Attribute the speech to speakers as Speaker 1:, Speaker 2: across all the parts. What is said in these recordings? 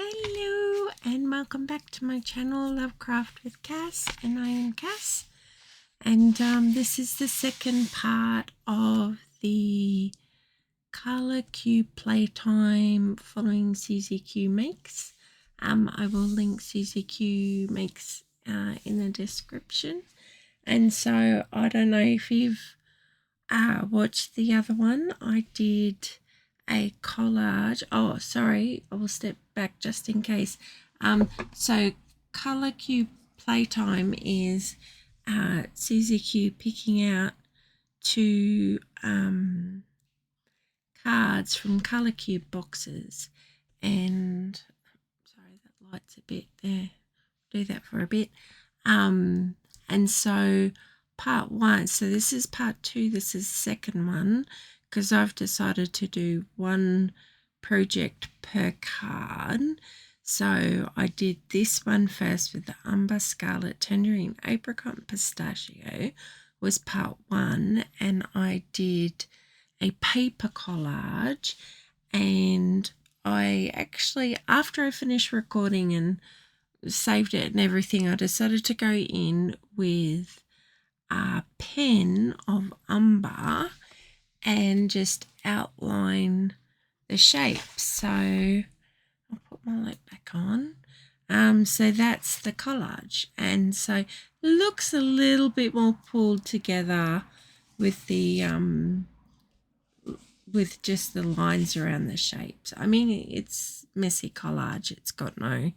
Speaker 1: Hello and welcome back to my channel Lovecraft with Cass, and I am Cass, and this is the second part of the Colour Cube Playtime following CZQ Makes. I will link CZQ Makes in the description, and so I don't know if you've watched the other one. I did a collage. Oh, sorry, I will step back just in case. So Colour Cube Playtime is CZQ picking out two cards from Colour Cube boxes, and sorry, that light's a bit there. Do that for a bit. And so part one, so this is part two, this is the second one, because I've decided to do one project per card. So I did this one first with the Umber, Scarlet, Tangerine, Apricot, and Pistachio was part one, and I did a paper collage, and I actually, after I finished recording and saved it and everything, I decided to go in with a pen of umber and just outline the shapes. So I'll put my light back on. So that's the collage, and so it looks a little bit more pulled together with the with just the lines around the shapes. I mean, it's messy collage, it's got no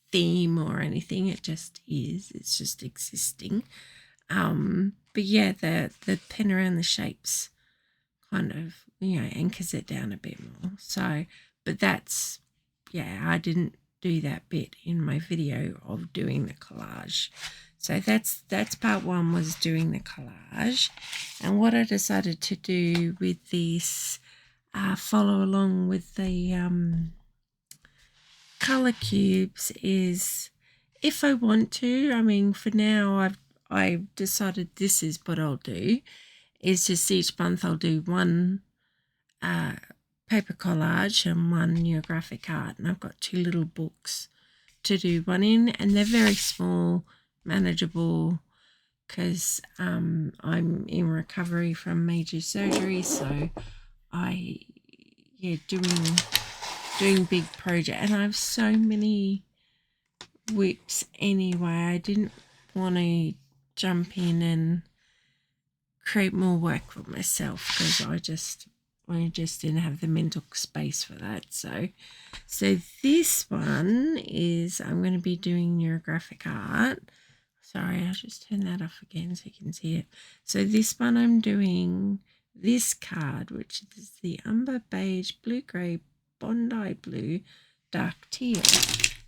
Speaker 1: theme or anything, it just is, it's just existing. But yeah, the pen around the shapes kind of, anchors it down a bit more. So, but that's, yeah, I didn't do that bit in my video of doing the collage. So that's part one, was doing the collage. And what I decided to do with this, follow along with the colour cubes, is if I want to, I mean, for now I've decided this is what I'll do, is just each month I'll do one paper collage and one Neurographic art, and I've got two little books to do one in, and they're very small, manageable, because I'm in recovery from major surgery, so doing big project, and I have so many whips anyway. I didn't want to jump in and create more work for myself, because I just didn't have the mental space for that. So this one is, I'm going to be doing Neurographic art. Sorry, I'll just turn that off again so you can see it. So this one I'm doing this card, which is the Umber Beige, Blue Grey, Bondi Blue, Dark Teal.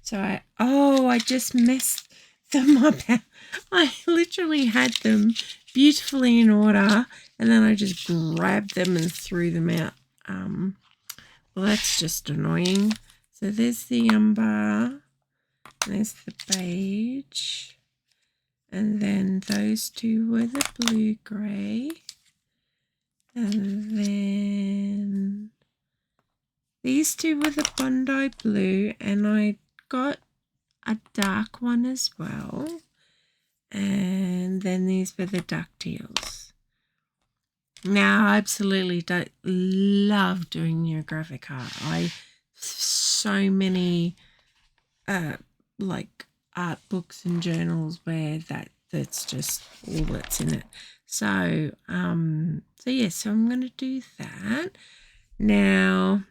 Speaker 1: So I just messed them up. I literally had them beautifully in order, and then I just grabbed them and threw them out. Well, that's just annoying. So there's the umber, there's the beige, and then those two were the blue grey, and then these two were the Bondi blue, and I got a dark one as well, and then these were the DuckTales. Now, I absolutely don't love doing Neurographic art. I so many like art books and journals where that's just all that's in it. So yeah, so I'm going to do that. Now,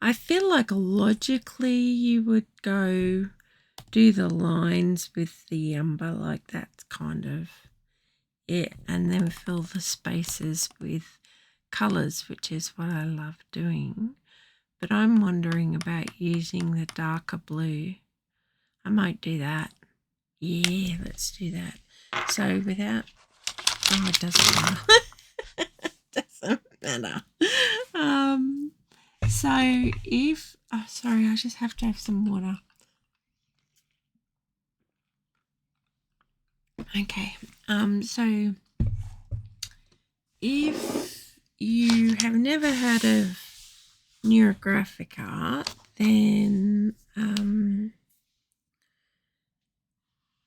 Speaker 1: I feel like logically you would go do the lines with the umber, like that's kind of it, and then fill the spaces with colours, which is what I love doing. But I'm wondering about using the darker blue. I might do that. Yeah, let's do that. So without, it doesn't matter. Doesn't matter. So if, sorry, I just have to have some water. Okay, so if you have never heard of neurographic art, then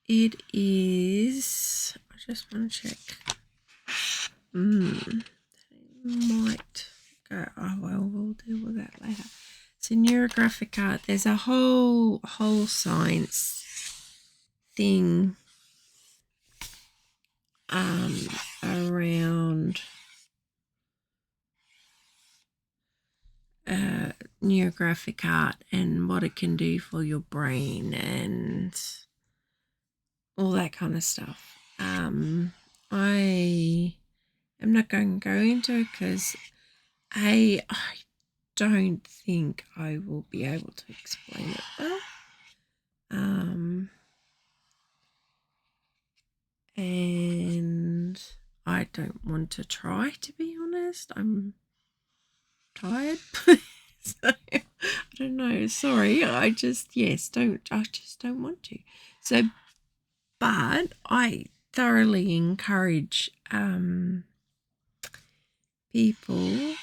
Speaker 1: it is, I just want to check. Might go, oh well, we'll deal with that later. So neurographic art, there's a whole science thing around neurographic art and what it can do for your brain and all that kind of stuff. I am not going to go into it because I don't think I will be able to explain it well. And I don't want to try, to be honest. I'm tired. So, I don't know. Sorry. I just don't want to. So, but I thoroughly encourage people,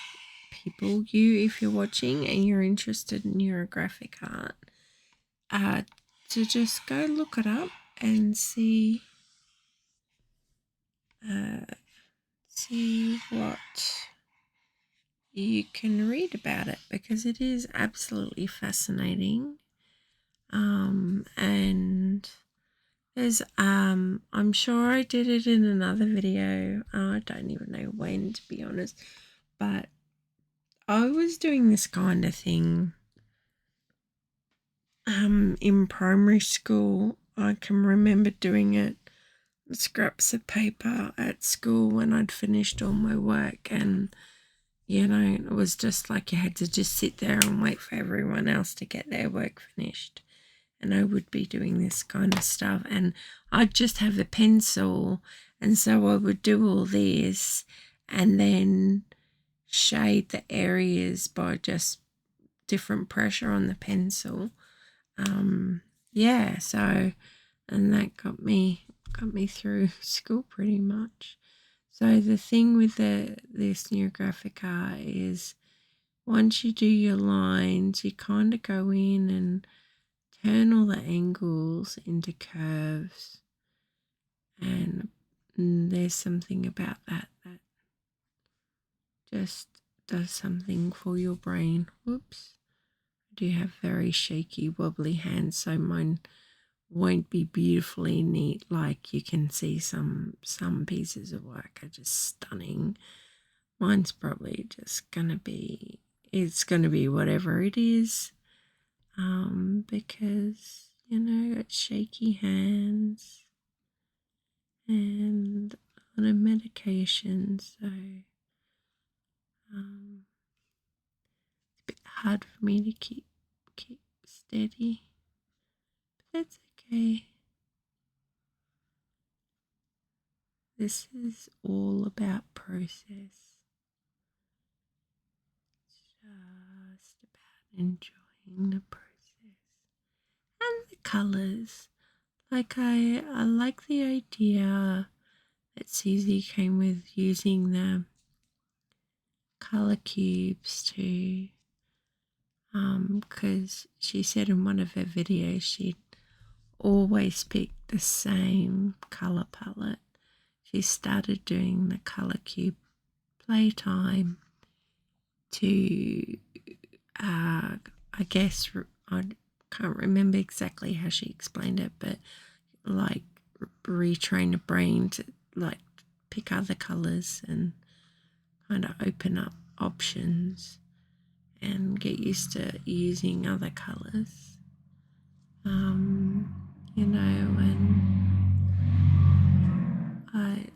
Speaker 1: you, if you're watching and you're interested in neurographic art, to just go look it up and see what you can read about it, because it is absolutely fascinating. And there's I'm sure I did it in another video. I don't even know when, to be honest, but I was doing this kind of thing in primary school. I can remember doing it on scraps of paper at school when I'd finished all my work, and you know, it was just like you had to just sit there and wait for everyone else to get their work finished. And I would be doing this kind of stuff, and I'd just have a pencil, and so I would do all this and then shade the areas by just different pressure on the pencil. Yeah, so, and that got me through school pretty much. So the thing with this neurographic art is, once you do your lines, you kind of go in and turn all the angles into curves, and there's something about that just does something for your brain. Whoops. I do have very shaky, wobbly hands, so mine won't be beautifully neat. Like you can see some pieces of work are just stunning. Mine's probably just gonna be, it's gonna be whatever it is, because you know, got shaky hands and on a medication, so it's a bit hard for me to keep steady, but that's okay. This is all about process. Just about enjoying the process and the colours. Like I like the idea that Susie came with, using the colour cubes to, because she said in one of her videos she'd always pick the same colour palette. She started doing the Colour Cube Playtime to, I guess, I can't remember exactly how she explained it, but like retrain a brain to like pick other colours and kind of open up options and get used to using other colours. You know, and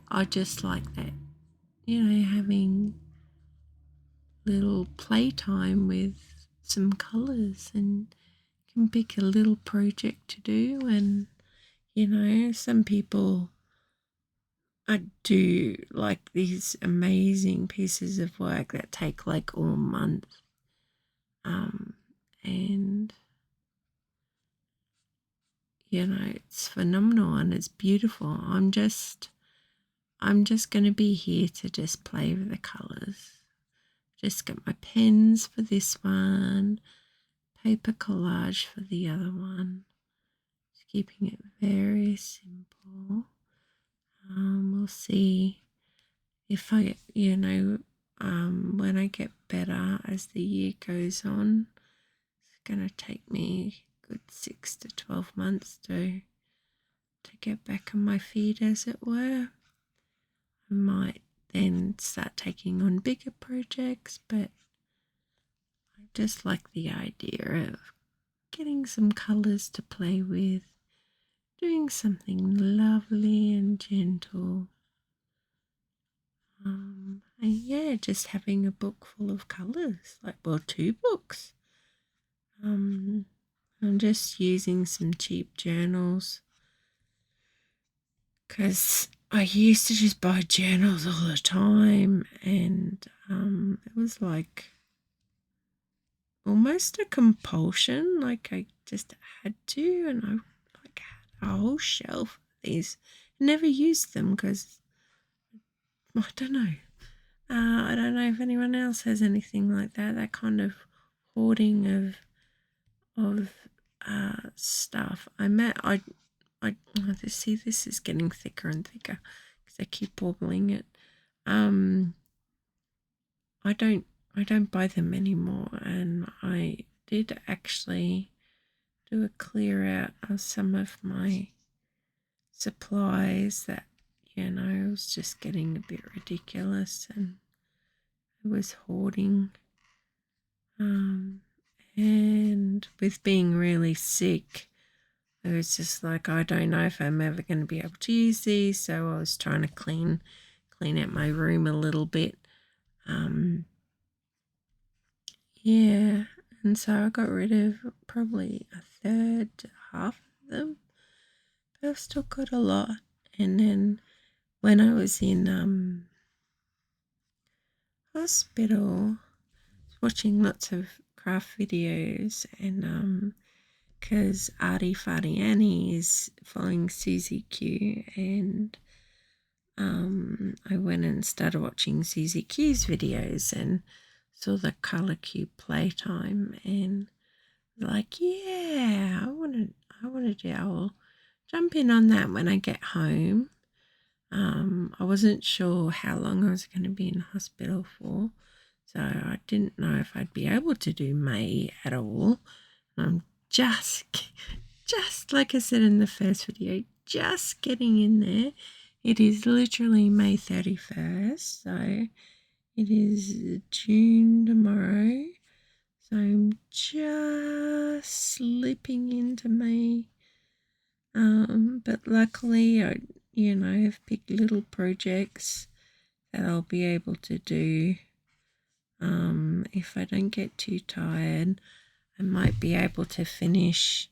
Speaker 1: I just like that, you know, having little playtime with some colours, and can pick a little project to do. And you know, some people do like these amazing pieces of work that take like all month, and you know, it's phenomenal and it's beautiful. I'm just going to be here to just play with the colours Just got my pens for this one, paper collage for the other one. Just keeping it very simple. We'll see if I, when I get better as the year goes on. It's going to take me a good 6 to 12 months to get back on my feet, as it were. I might then start taking on bigger projects, but I just like the idea of getting some colours to play with, doing something lovely and gentle. And yeah, just having a book full of colours, well, 2 books. I'm just using some cheap journals because I used to just buy journals all the time, and it was like almost a compulsion. Like I just had to, and I had a whole shelf of these. I never used them because I don't know. I don't know if anyone else has anything like that. That kind of hoarding of stuff. See, this is getting thicker and thicker because I keep wobbling it. I don't buy them anymore, and I did actually do a clear out of some of my supplies that it was just getting a bit ridiculous, and I was hoarding. And with being really sick, it was just like, I don't know if I'm ever going to be able to use these, so I was trying to clean out my room a little bit. Yeah, and so I got rid of probably a third to half of them, but I've still got a lot. And then when I was in hospital, watching lots of craft videos, and because Artie Farty Annie is following Susie Q, and I went and started watching Susie Q's videos and saw the Colour Cube Playtime, and like, yeah, I want to do. I'll jump in on that when I get home. I wasn't sure how long I was going to be in hospital for, so I didn't know if I'd be able to do May at all. I'm just like I said in the first video, just getting in there. It is literally May 31st, so it is June tomorrow. So I'm just slipping into May. But luckily, I've picked little projects that I'll be able to do. If I don't get too tired, I might be able to finish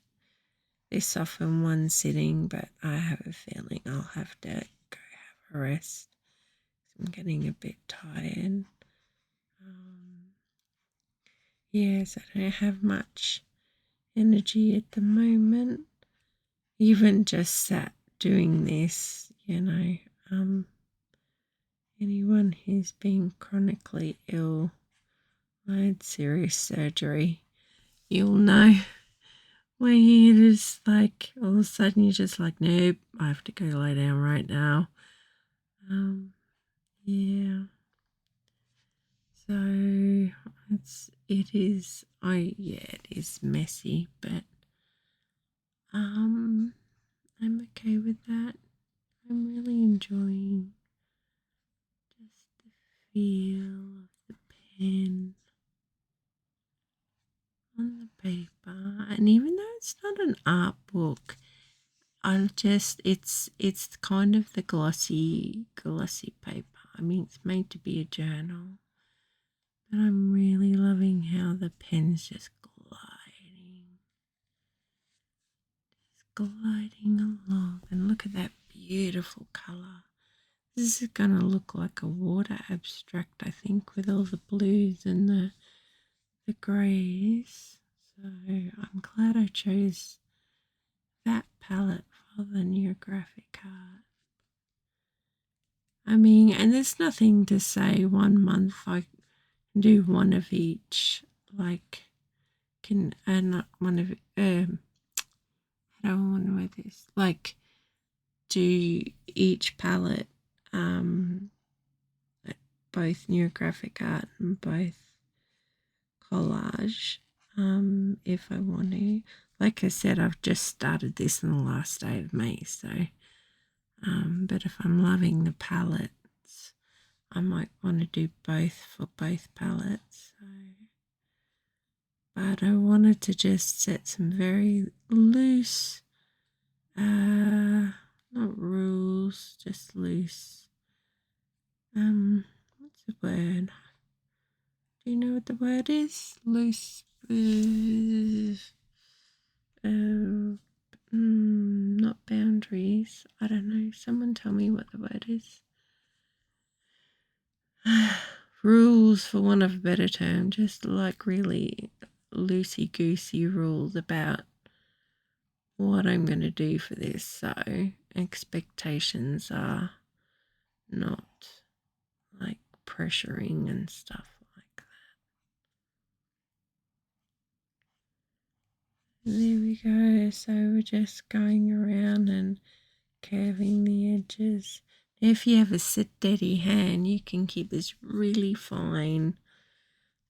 Speaker 1: this off in one sitting, but I have a feeling I'll have to go have a rest. I'm getting a bit tired. Yes, I don't have much energy at the moment. Even just sat doing this, anyone who's been chronically ill, I had serious surgery, you'll know, where you just like, all of a sudden you're just like, nope, I have to go lie down right now. Yeah. So it is messy, but I'm okay with that. I'm really enjoying just the feel of the pen on the paper, and even though it's not an art book, it's kind of the glossy paper. I mean, it's made to be a journal, but I'm really loving how the pen's just gliding along. And look at that beautiful colour. This is going to look like a water abstract, I think, with all the blues and the greys. So I'm glad I chose that palette for the Neurographic art. I mean, and there's nothing to say 1 month I do one of each, like not one of I don't want to wear this, like do each palette, both Neurographic art and both collage, if I want to. Like I said, I've just started this on the last day of May, so but if I'm loving the palettes, I might want to do both for both palettes. So, but I wanted to just set some very loose, not rules, just loose. What's the word? Do you know what the word is? Loose. Not boundaries. I don't know. Someone tell me what the word is. Rules, for want of a better term, just like really loosey-goosey rules about what I'm going to do for this. So expectations are not like pressuring and stuff like that. There we go. So we're just going around and curving the edges. If you have a steady hand, you can keep this really fine,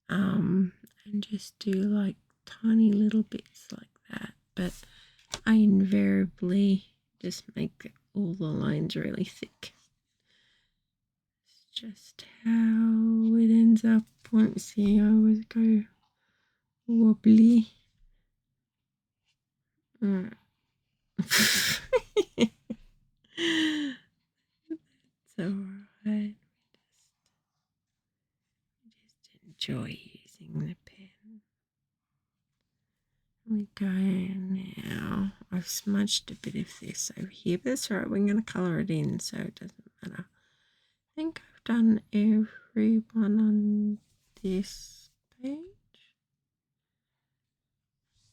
Speaker 1: and just do like tiny little bits like that. But I invariably just make all the lines really thick. It's just how it ends up. Won't see, I always go wobbly. It's alright. Just enjoy using the pen. We go now. I've smudged a bit of this over here, but that's alright. We're going to colour it in, so it doesn't matter. I think I've done every one on this page.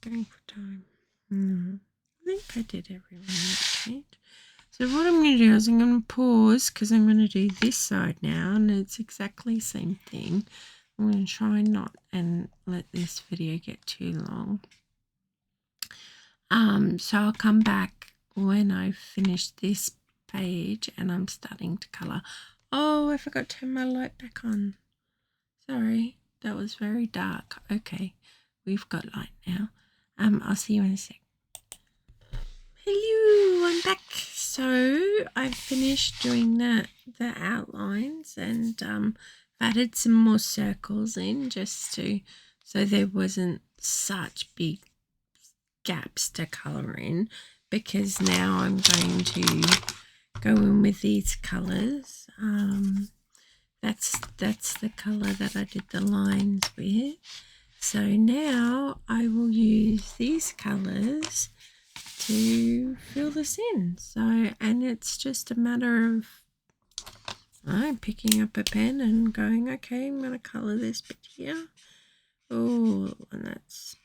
Speaker 1: Going for time. I think I did every one on that page. So what I'm going to do is I'm going to pause because I'm going to do this side now, and it's exactly the same thing. I'm going to try not and let this video get too long. So I'll come back when I've finished this page and I'm starting to colour. Oh, I forgot to turn my light back on. Sorry, that was very dark. Okay, we've got light now. I'll see you in a sec. Hello, I'm back. So I've finished doing the outlines, and added some more circles in just to, so there wasn't such big gaps to colour in, because now I'm going to go in with these colours. That's the colour that I did the lines with. So now I will use these colours to fill this in. So, and it's just a matter of picking up a pen and going, okay, I'm going to colour this bit here. Oh, and that's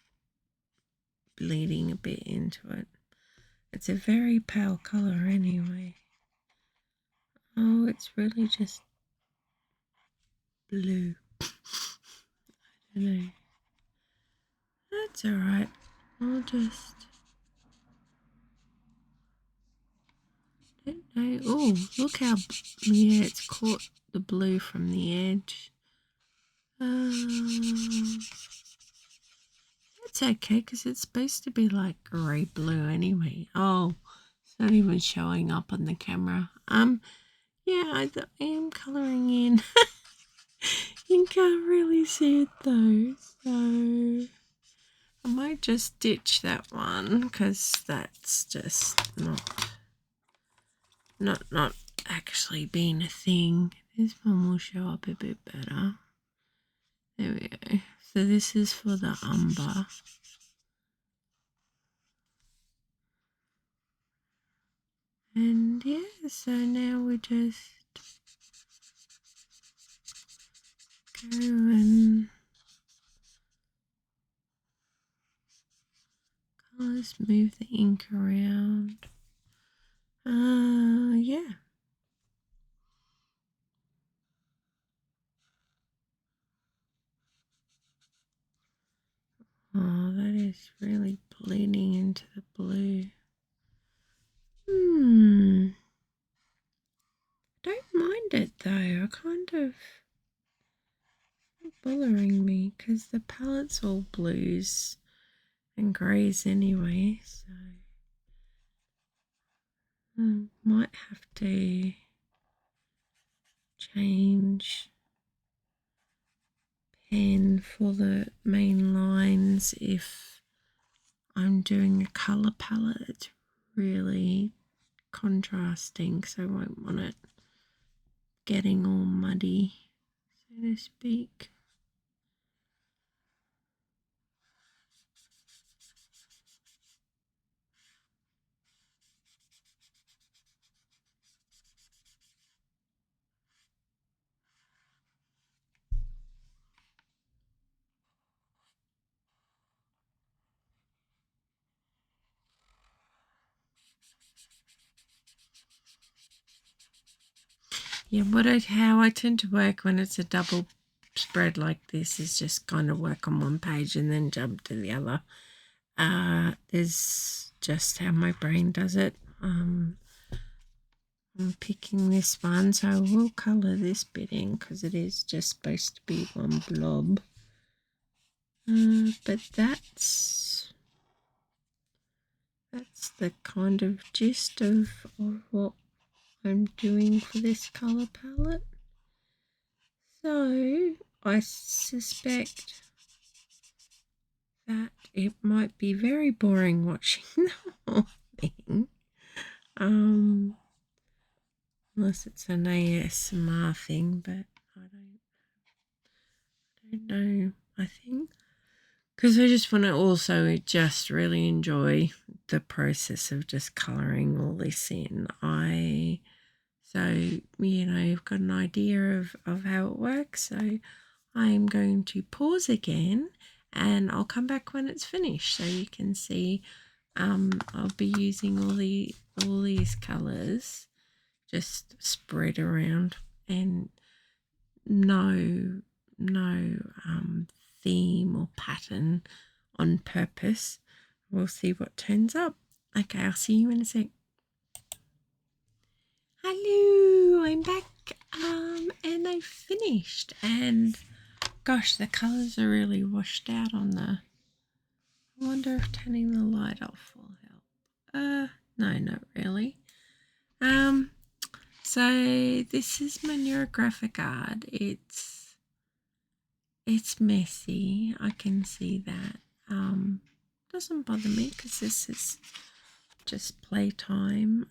Speaker 1: bleeding a bit into it. It's a very pale colour anyway. Oh, it's really just blue. I don't know. That's alright. I'll just... don't know. Oh, look how... yeah, it's caught the blue from the edge. It's okay because it's supposed to be like grey blue anyway. Oh, it's not even showing up on the camera. Yeah, I am colouring in. You can't really see it though, so I might just ditch that one because that's just not actually being a thing. This one will show up a bit better. There we go. So this is for the umber. And yeah, so now we just go and colours, move the ink around. Yeah. is really bleeding into the blue. Don't mind it though. I kind of bothering me because the palette's all blues and greys anyway, so I might have to change pen for the main lines if I'm doing a colour palette. It's really contrasting, so I won't want it getting all muddy, so to speak. Yeah, how I tend to work when it's a double spread like this is just kind of work on one page and then jump to the other. Is just how my brain does it. I'm picking this one, so I will colour this bit in because it is just supposed to be one blob. But that's the kind of gist of what I'm doing for this colour palette. So I suspect that it might be very boring watching the whole thing. Unless it's an ASMR thing, but I don't know. I think because I just want to also just really enjoy the process of just colouring all this in. So, you know, you've got an idea of how it works. So I'm going to pause again and I'll come back when it's finished so you can see. I'll be using all these colours just spread around and no theme or pattern on purpose. We'll see what turns up. Okay, I'll see you in a sec. Hello, I'm back and I finished, and gosh, the colours are really washed out on the. I wonder if turning the light off will help. No, not really. So this is my Neurographic art. It's messy. I can see that. Doesn't bother me because this is just playtime.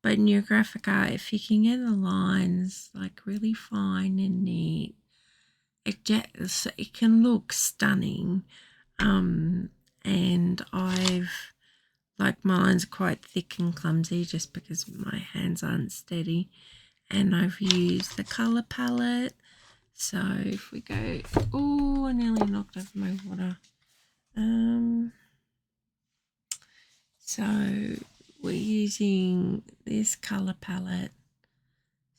Speaker 1: But Neurographic art, if you can get the lines like really fine and neat, it can look stunning. And I've like my lines are quite thick and clumsy just because my hands aren't steady, and I've used the colour palette. So if we go, oh, I nearly knocked over my water. So we're using this colour palette.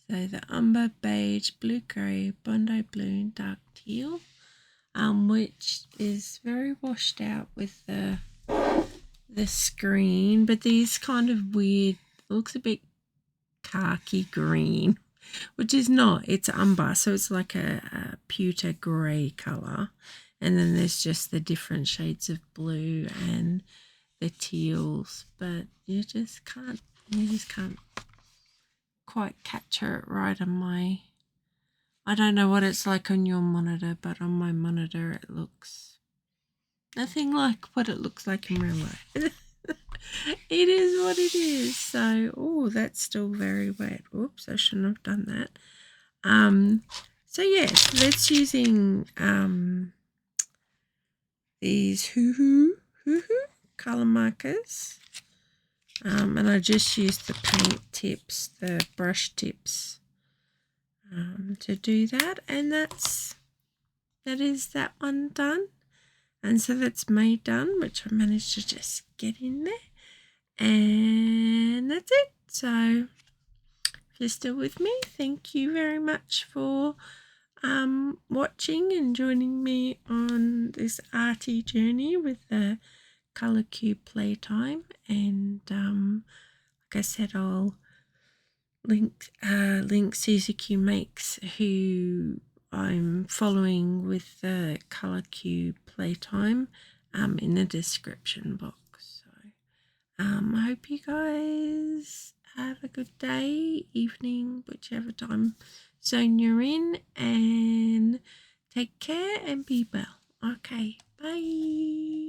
Speaker 1: So the umber, beige, blue grey, bondi blue, and dark teal, which is very washed out with the screen, but these kind of weird, looks a bit khaki green, which is not, it's umber, so it's like a pewter grey colour, and then there's just the different shades of blue and the teals, but you just can't quite capture it right on my, I don't know what it's like on your monitor, but on my monitor it looks nothing like what it looks like in real life. It is what it is. So, oh, that's still very wet. Oops, I shouldn't have done that. So yes, that's using these hoo-hoo colour markers. And I just used the paint tips, the brush tips, to do that. And that is that one done. And so that's May done, which I managed to just get in there. And that's it. So if you're still with me, thank you very much for watching and joining me on this arty journey with the Colour Cube Playtime. And like I said, I'll link Susie Q Makes, who I'm following with the Colour Cube Playtime, in the description box. So I hope you guys have a good day, evening, whichever time zone you're in, and take care and be well. Okay, bye.